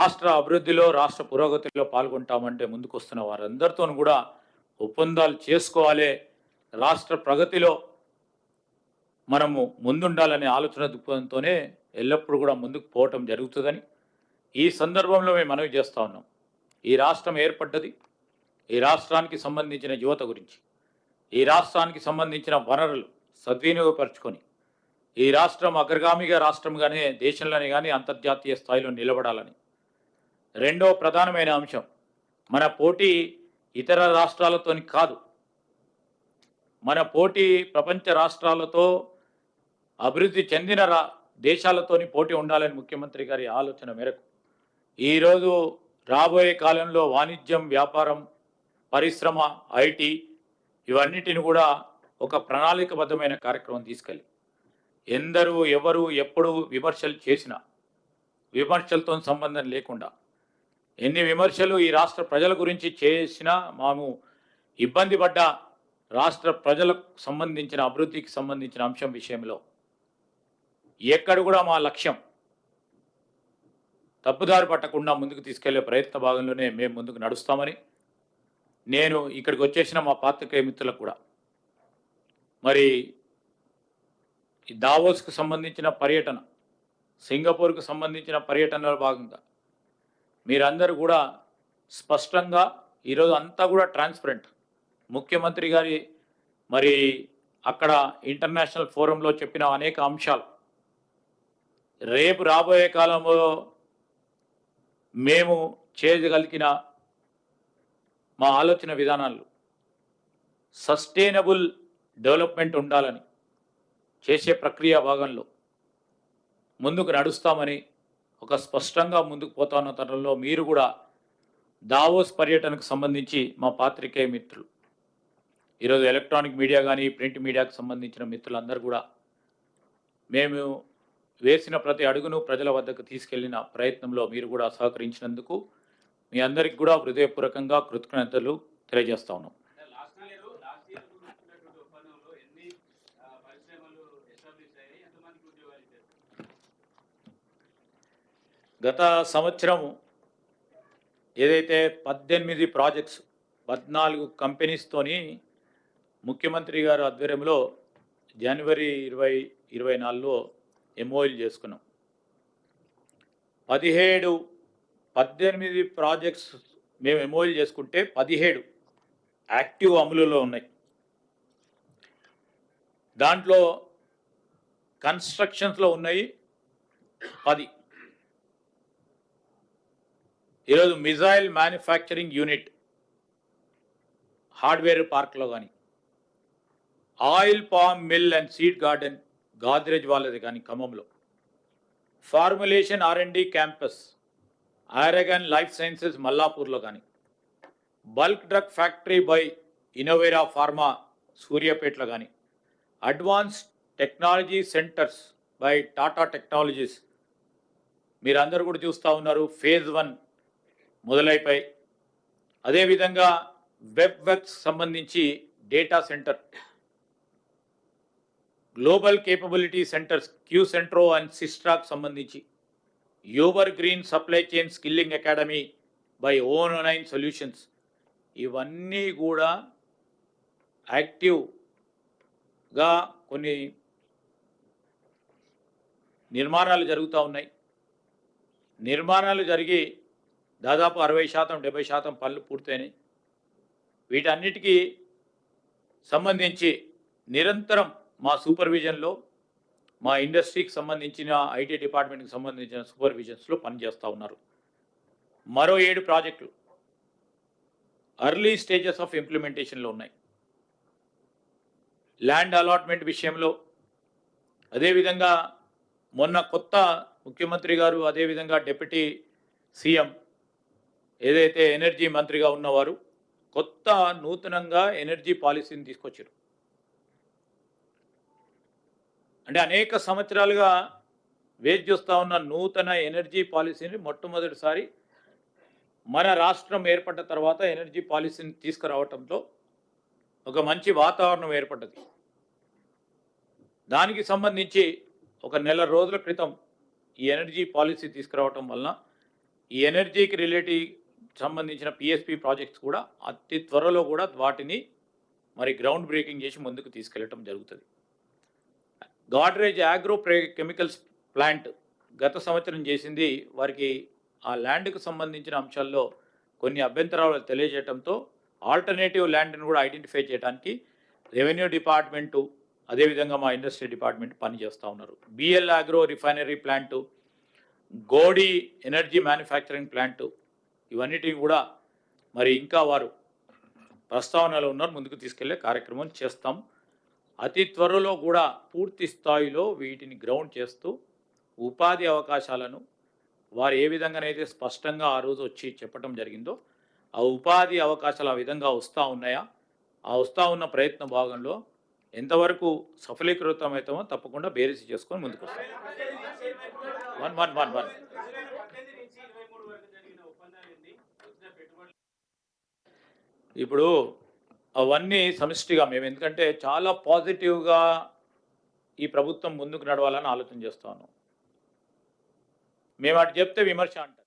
రాష్ట్ర అభివృద్ధిలో, రాష్ట్ర పురోగతిలో పాల్గొంటామంటే ముందుకొస్తున్న వారందరితోను కూడా ఒప్పందాలు చేసుకోవాలే. రాష్ట్ర ప్రగతిలో మనము ముందుండాలనే ఆలోచన దృక్పథంతోనే ఎల్లప్పుడూ కూడా ముందుకు పోవటం జరుగుతుందని ఈ సందర్భంలో మేము మనవి చేస్తా ఉన్నాం. ఈ రాష్ట్రం ఏర్పడ్డది ఈ రాష్ట్రానికి సంబంధించిన యువత గురించి, ఈ రాష్ట్రానికి సంబంధించిన వనరులు సద్వినియోగపరుచుకొని ఈ రాష్ట్రం అగ్రగామిగా రాష్ట్రంగానే దేశంలోనే కానీ అంతర్జాతీయ స్థాయిలో నిలబడాలని. రెండో ప్రధానమైన అంశం, మన పోటీ ఇతర రాష్ట్రాలతోని కాదు, మన పోటీ ప్రపంచ రాష్ట్రాలతో అభివృద్ధి చెందిన దేశాలతోని పోటీ ఉండాలని ముఖ్యమంత్రి గారి ఆలోచన మేరకు ఈరోజు రాబోయే కాలంలో వాణిజ్యం, వ్యాపారం, పరిశ్రమ, ఐటీ ఇవన్నిటిని కూడా ఒక ప్రణాళికబద్ధమైన కార్యక్రమం తీసుకెళ్ళి ఎందరూ ఎవరు ఎప్పుడు విమర్శలు చేసినా విమర్శలతో సంబంధం లేకుండా, ఎన్ని విమర్శలు ఈ రాష్ట్ర ప్రజల గురించి చేసినా మేము ఇబ్బంది పడ్డ రాష్ట్ర ప్రజలకు సంబంధించిన అభివృద్ధికి సంబంధించిన అంశం విషయంలో ఎక్కడ కూడా మా లక్ష్యం తప్పుదారి పట్టకుండా ముందుకు తీసుకెళ్లే ప్రయత్న భాగంలోనే మేము ముందుకు నడుస్తామని నేను ఇక్కడికి వచ్చేసిన మా పాత్రికేయ మిత్రులకు కూడా మరి ఈ దావోస్కు సంబంధించిన పర్యటన, సింగపూర్కు సంబంధించిన పర్యటనలో భాగంగా మీరందరూ కూడా స్పష్టంగా ఈరోజు అంతా కూడా ట్రాన్స్పరెంట్ ముఖ్యమంత్రి గారి మరి అక్కడ ఇంటర్నేషనల్ ఫోరంలో చెప్పిన అనేక అంశాలు రేపు రాబోయే కాలంలో మేము చేయగలిగిన మా ఆలోచన విధానాలు సస్టైనబుల్ డెవలప్మెంట్ ఉండాలని చేసే ప్రక్రియ భాగంలో ముందుకు నడుస్తామని ఒక స్పష్టంగా ముందుకు పోతున్న తరుణంలో మీరు కూడా దావోస్ పర్యటనకు సంబంధించి మా పాత్రికేయ మిత్రులు, ఈరోజు ఎలక్ట్రానిక్ మీడియా కానీ ప్రింట్ మీడియాకు సంబంధించిన మిత్రులందరూ కూడా మేము వేసిన ప్రతి అడుగును ప్రజల వద్దకు తీసుకెళ్లిన ప్రయత్నంలో మీరు కూడా సహకరించినందుకు మీ అందరికి కూడా హృదయపూర్వకంగా కృతజ్ఞతలు తెలియజేస్తా ఉన్నాం. గత సంవత్సరం ఏదైతే 18 ప్రాజెక్ట్స్ 14 కంపెనీస్తోని ముఖ్యమంత్రి గారు ఆధ్వర్యంలో జనవరి 2024లో ఎంఓయూలు చేసుకున్నాం. 18 ప్రాజెక్ట్స్ మేము ఎంఓయూలు చేసుకుంటే 17 యాక్టివ్ అమలులో ఉన్నాయి. దాంట్లో కన్స్ట్రక్షన్స్లో ఉన్నాయి 10. ఈరోజు మిజైల్ మ్యానుఫ్యాక్చరింగ్ యూనిట్ హార్డ్వేర్ పార్క్లో కానీ, oil palm mill and seed garden Godrej వాళ్ళది కానీ ఖమ్మంలో, formulation R&D campus Aragen Life Sciences మల్లాపూర్లో కానీ, bulk drug factory by Innovera Pharma సూర్యాపేటలో కానీ, advance technology centres by Tata Technologies మీరందరూ కూడా చూస్తూ ఉన్నారు, ఫేజ్ 1 మొదలైపోయి. అదేవిధంగా వెబ్ వర్క్స్ సంబంధించి data centre, global capability centres Q Centro and సిస్ట్రాక్ సంబంధించి, Uber green supply chain skilling academy by O9 solutions ఇవన్నీ కూడా యాక్టివ్గా కొన్ని నిర్మాణాలు జరుగుతూ ఉన్నాయి. నిర్మాణాలు జరిగి దాదాపు 60% 70% పనులు పూర్తయినాయి. వీటన్నిటికీ సంబంధించి నిరంతరం మా సూపర్విజన్లో మా ఇండస్ట్రీకి సంబంధించిన ఐటీ డిపార్ట్మెంట్కి సంబంధించిన సూపర్విజన్స్లో పనిచేస్తూ ఉన్నారు. మరో 7 ప్రాజెక్టులు అర్లీ స్టేజెస్ ఆఫ్ ఇంప్లిమెంటేషన్లో ఉన్నాయి. ల్యాండ్ అలాట్మెంట్ విషయంలో అదేవిధంగా మొన్న కొత్త ముఖ్యమంత్రి గారు అదేవిధంగా డిప్యూటీ సీఎం ఏదైతే ఎనర్జీ మంత్రిగా ఉన్నవారు కొత్త నూతనంగా ఎనర్జీ పాలసీని తీసుకొచ్చారు. అంటే అనేక సంవత్సరాలుగా వేచి చూస్తూ ఉన్న నూతన ఎనర్జీ పాలసీని మొట్టమొదటిసారి మన రాష్ట్రం ఏర్పడ్డ తర్వాత ఎనర్జీ పాలసీని తీసుకురావడంతో ఒక మంచి వాతావరణం ఏర్పడ్డది. దానికి సంబంధించి ఒక నెల రోజుల క్రితం ఈ ఎనర్జీ పాలసీ తీసుకురావటం వలన ఈ ఎనర్జీకి రిలేటివ్ సంబంధించిన పిఎస్పి ప్రాజెక్ట్స్ కూడా అతి త్వరలో కూడా వాటిని మరి గ్రౌండ్ బ్రేకింగ్ చేసి ముందుకు తీసుకెళ్లడం జరుగుతుంది. గాడ్రేజ్ ఆగ్రో కెమికల్స్ ప్లాంట్ గత సంవత్సరం చేసింది, వారికి ఆ ల్యాండ్కు సంబంధించిన అంశాల్లో కొన్ని అభ్యంతరాలు తెలియజేయడంతో ఆల్టర్నేటివ్ ల్యాండ్ని కూడా ఐడెంటిఫై చేయడానికి రెవెన్యూ డిపార్ట్మెంటు అదేవిధంగా మా ఇండస్ట్రీ డిపార్ట్మెంట్ పనిచేస్తూ ఉన్నారు. BL agro refinery plant, Godi energy manufacturing plant, ఇవన్నిటిని కూడా మరి ఇంకా వారు ప్రస్తావనలో ఉన్నారు, ముందుకు తీసుకెళ్లే కార్యక్రమం చేస్తాం. అతి త్వరలో కూడా పూర్తి స్థాయిలో వీటిని గ్రౌండ్ చేస్తూ ఉపాధి అవకాశాలను వారు ఏ విధంగానైతే స్పష్టంగా ఆ రోజు వచ్చి చెప్పడం జరిగిందో ఆ ఉపాధి అవకాశాలు ఆ విధంగా వస్తూ ఉన్నాయా, ఆ వస్తూ ఉన్న ప్రయత్న భాగంలో ఎంతవరకు సఫలీకృతమవుతామో తప్పకుండా బేరీసి చేసుకొని ముందుకు వస్తాం. ఇప్పుడు అవన్నీ సమిష్టిగా మేము, ఎందుకంటే చాలా పాజిటివ్గా ఈ ప్రభుత్వం ముందుకు నడవాలని ఆలోచన చేస్తాను. మేము అటు చెప్తే విమర్శ అంటారు.